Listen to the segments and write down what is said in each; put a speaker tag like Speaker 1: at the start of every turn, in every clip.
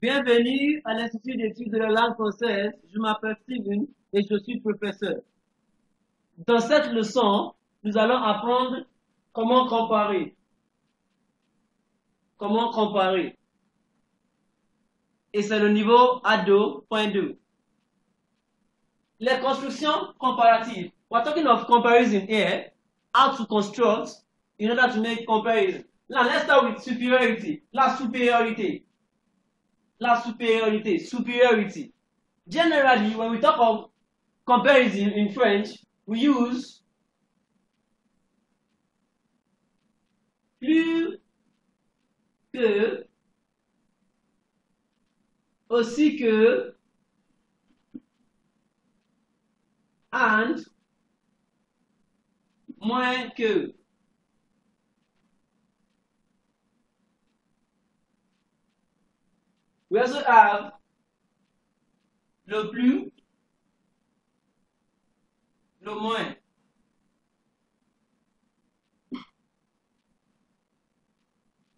Speaker 1: Bienvenue à l'Institut d'études de la langue française. Je m'appelle Steven et je suis professeur. Dans cette leçon, nous allons apprendre comment comparer. Comment comparer. Et c'est le niveau ADO.2. Les constructions comparatives. We're talking of comparison here. How to construct in order to make comparison. Now let's start with superiority. La superiorité. La superiorité. Superiority. Generally, when we talk of comparison in French, we use plus que, aussi que, and, moins que. We also have le plus, le moins.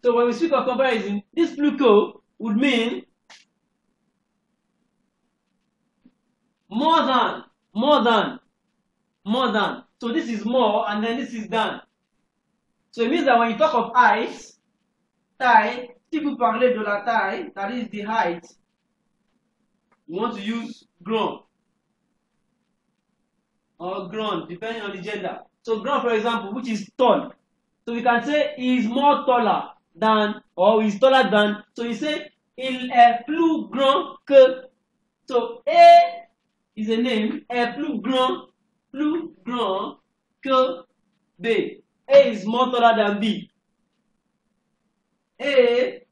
Speaker 1: So when we speak of comparison, this plus que would mean more than, more than, more than. So this is more and then this is than. So it means that when you talk of height, taille, si vous parlez de la taille, that is the height, you want to use grand or grand, depending on the gender. So grand, for example, which is tall. So we can say he is more taller than, or he is taller than. So you say il est plus grand que. So A is a name, est plus grand que B. A is more taller than B. A,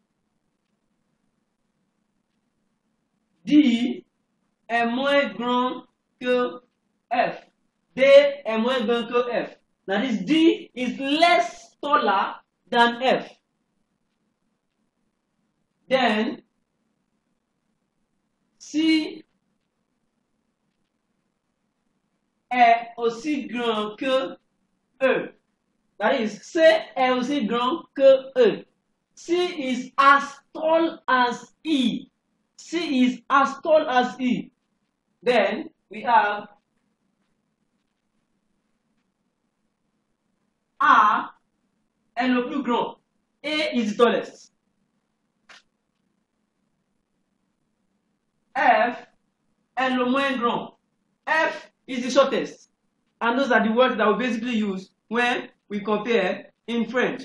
Speaker 1: D est moins grand que F. D est moins grand que F. That is, D is less taller than F. Then, C est aussi grand que E. That is, C est aussi grand que E. C is as tall as E. C is as tall as E. Then we have A est le plus grand. A is the tallest. F est le moins grand. F is the shortest. And those are the words that we basically use when we compare in French.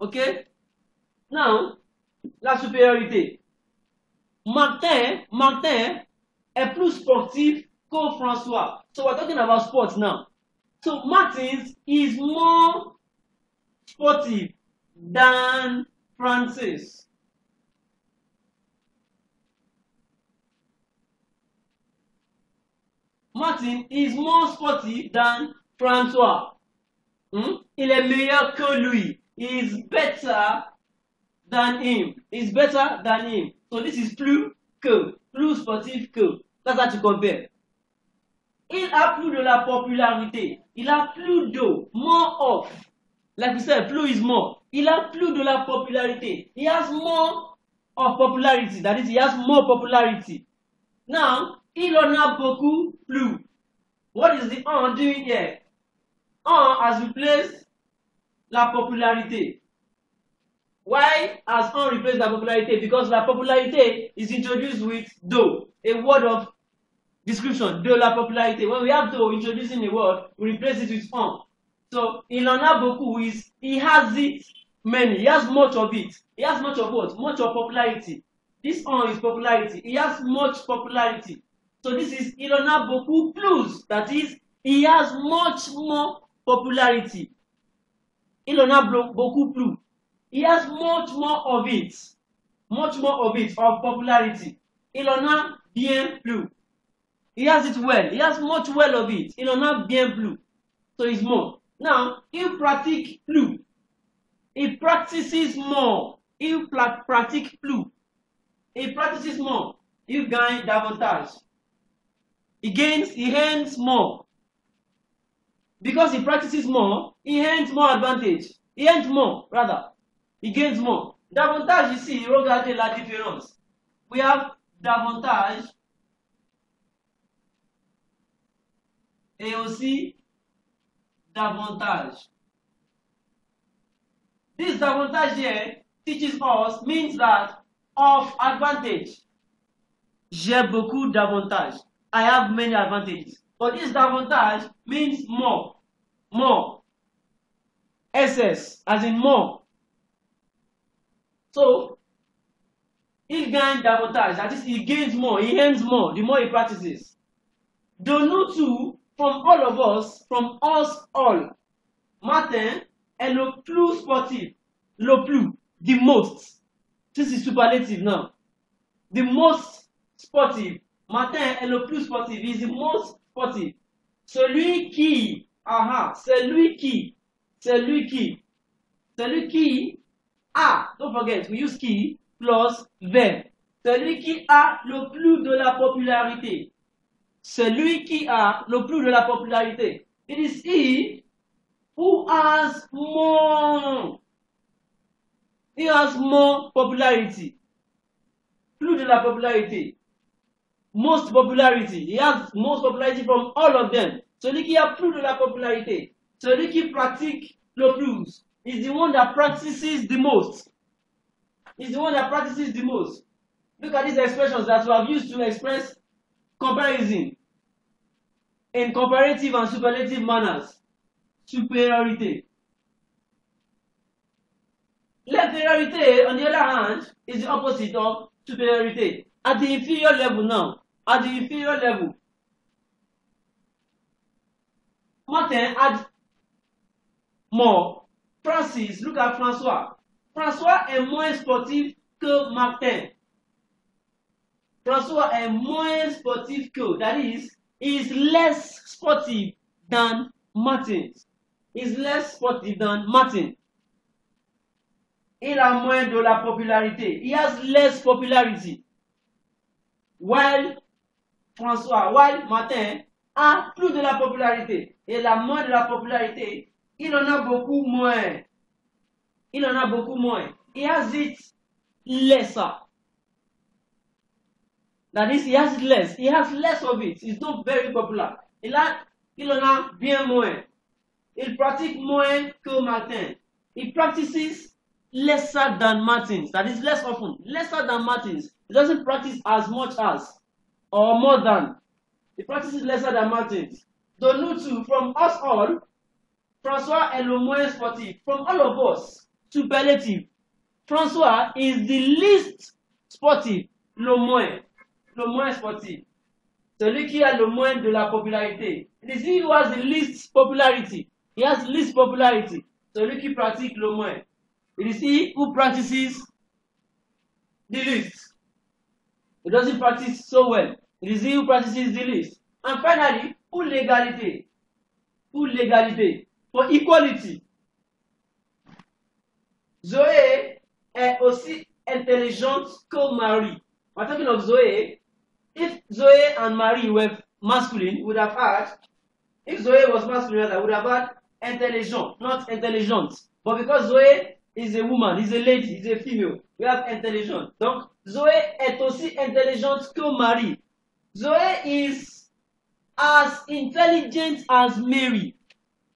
Speaker 1: Okay? Now, la supériorité. Martin est plus sportif que François. So we're talking about sports now. So Martin is more sportive than Francis. Martin is more sportive than François. Il est meilleur que lui. He is better than him. He's better than him. So this is plus que. Plus sportif que. That's how to compare. Il a plus de la popularité. Il a plus de. More of. Like we said, plus is more. Il a plus de la popularité. He has more of popularity. That is, he has more popularity. Now, il en a beaucoup plus. What is the on doing here? On has replaced la popularité. Why has on replaced la popularité? Because la popularité is introduced with do, a word of description, de la popularité. When we have do introducing a word, we replace it with on. So, il en a beaucoup is, he has it many, he has much of it. He has much of what? Much of popularity. This on is popularity. He has much popularity. So this is, il en a beaucoup plus. That is, he has much more popularity. Il en a beaucoup plus. He has much more of it. Much more of it, of popularity. Il en a bien plus. He has it well. He has much well of it. Il en a bien plus. So it's more. Now, il pratique plus. He practices more. Il pratique plus. He practices more. Il gagne davantage. He earns more. Because he practices more, he earns more advantage. He earns more, rather. He gains more. Davantage ici, regardez la différence. We have davantage et aussi davantage. This davantage here teaches us, means that of advantage. J'ai beaucoup d'avantages. I have many advantages. But this davantage means more. More. SS, as in more. So, il gagne davantage. That is, he gains more, he earns more, the more he practices. De nous tous, from all of us, from us all, Martin est le plus sportif. Le plus, the most. This is superlative now. The most sportif. Martin est le plus sportif. He is the most sportif. Celui qui, celui qui a, don't forget, we use qui plus verb. Celui qui a le plus de la popularité. Celui qui a le plus de la popularité. It is he who has more. He has more popularity. Plus de la popularité. Most popularity. He has most popularity from all of them. Celui qui a plus de la popularité. Celui qui pratique le plus is the one that practices the most. Is the one that practices the most. Look at these expressions that we have used to express comparison in comparative and superlative manners. Superiority. L'inferiority, on the other hand, is the opposite of superiority. At the inferior level now, at the inferior level, Martin had more. Francis, look at François. François est moins sportif que Martin. François est moins sportif que, that is, he is less sportive than Martin. He is less sportive than Martin. Il a moins de la popularité. He has less popularity. While Martin a plus de la popularité. Il a moins de la popularité. Il en a beaucoup moins. Il en a beaucoup moins. He has it lesser. That is, he has it less. He has less of it. It's not very popular. Il en a bien moins. Il pratique moins que Martin. He practices lesser than Martins. That is less often. Lesser than Martins. He doesn't practice as much as or more than. He practices lesser than Martins. De nous tous, from us all, François est le moins sportif. From all of us, superlative. François is the least sportif. Le moins sportif. Celui qui a le moins de la popularité. It is he who has the least popularity. He has least popularity. Celui qui pratique le moins. It is he who practices the least. He doesn't practice so well. It is he who practices the least. And finally, pour l'égalité. Pour l'égalité. For equality. Zoé est aussi intelligente que Marie. We're talking of Zoe. If Zoe and Marie were masculine, we would have had, if Zoe was masculine, I would have had intelligent, not intelligent. But because Zoe is a woman, is a lady, is a female, we have intelligent. Donc, Zoé est aussi intelligente que Marie. Zoé is as intelligent as Mary.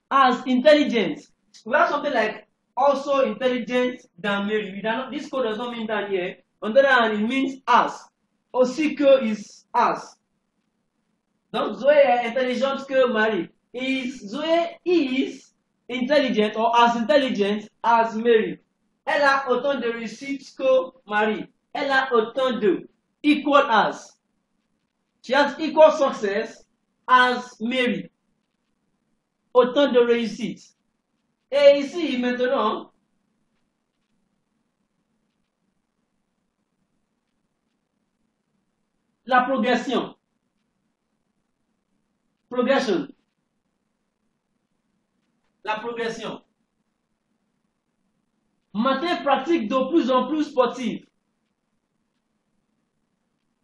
Speaker 1: As intelligent. We have something like also intelligent than Mary. This code does not mean that here. On the other hand, it means as. Aussi que is as. Donc, Zoé est intelligente que Marie. Zoé is intelligent or as intelligent as Mary. Elle a autant de réussites que Marie. Elle a autant de equal as. She has equal success as Mary. Autant de réussites. Et ici, maintenant, la progression. Progression. La progression. Martin pratique de plus en plus sportif.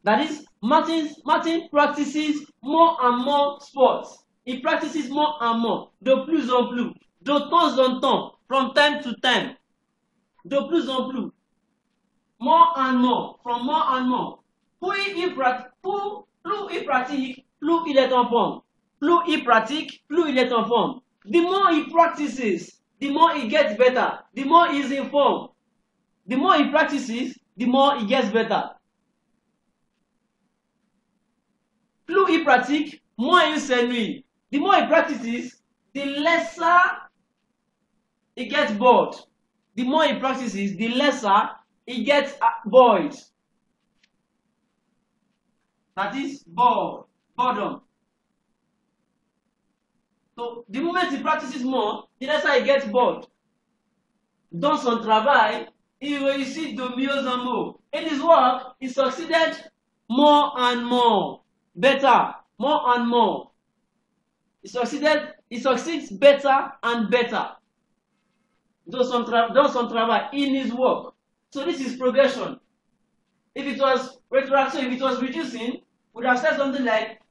Speaker 1: That is, Martin practices more and more sports. He practices more and more. De plus en plus. De temps en temps. From time to time. De plus en plus. more and more, from more and more. Plus il pratique, plus il est en forme. Plus il pratique, plus il est en forme. The more he practices, the more he gets better. The more he is informed. The more he practices, the more he gets better. Plus il pratique, moins il s'ennuie. The more he practices, the lesser he gets bored. The more he practices, the lesser he gets bored. That is boredom. So, the moment he practices more, the lesser he gets bored. Dans son travail, il réussit de mieux en mieux. In his work, he succeeded more and more. Better, more and more. He succeeds better and better. Dans son travail, in his work. So this is progression. If it was retroaction, if it was reducing, we would have said something like,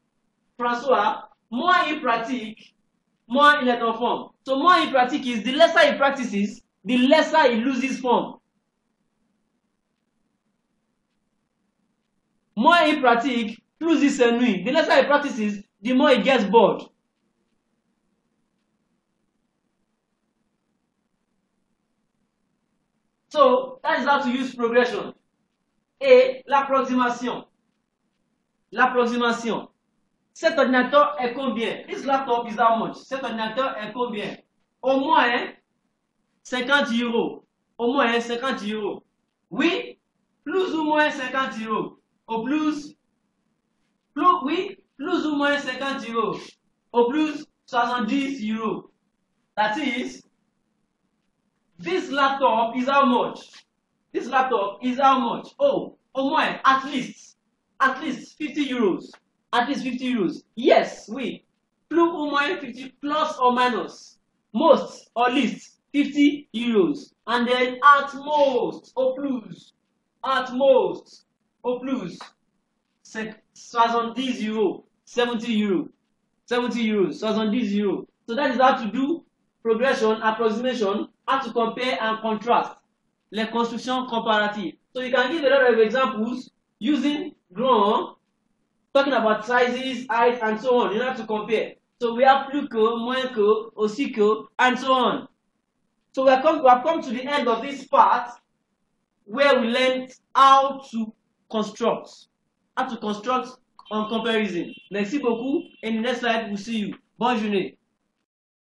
Speaker 1: François, moins il pratique, moins il est en forme. So more il pratique is, the lesser he practices, the lesser he loses form. Moins il pratique, plus il s'ennuie. The lesser he practices, the more he gets bored. So, that is how to use progression. Et l'approximation. L'approximation. Cet ordinateur est combien? This laptop is how much? Cet ordinateur est combien? Au moins 50 €. Au moins 50 €. Oui, plus ou moins 50 €. Au plus ou moins 50 €. Au plus 70 €. That is, this laptop is how much? This laptop is how much? Oh, au moins, at least 50 €. At least 50 €. Yes, oui. Plus ou moins 50, plus or minus. Most or least 50 €. And then at most, au plus. At most, au plus. 70 €. 70 €. 70 €. 70 €. So that is how to do progression, approximation, how to compare and contrast. Les constructions comparatives. So you can give a lot of examples using grand, talking about sizes, height, and so on. You have to compare. So we have plus que, moins que, aussi que, and so on. So we have come to the end of this part where we learned how to construct. How to construct on comparison. Merci beaucoup. In the next slide, we'll see you. Bonne journée.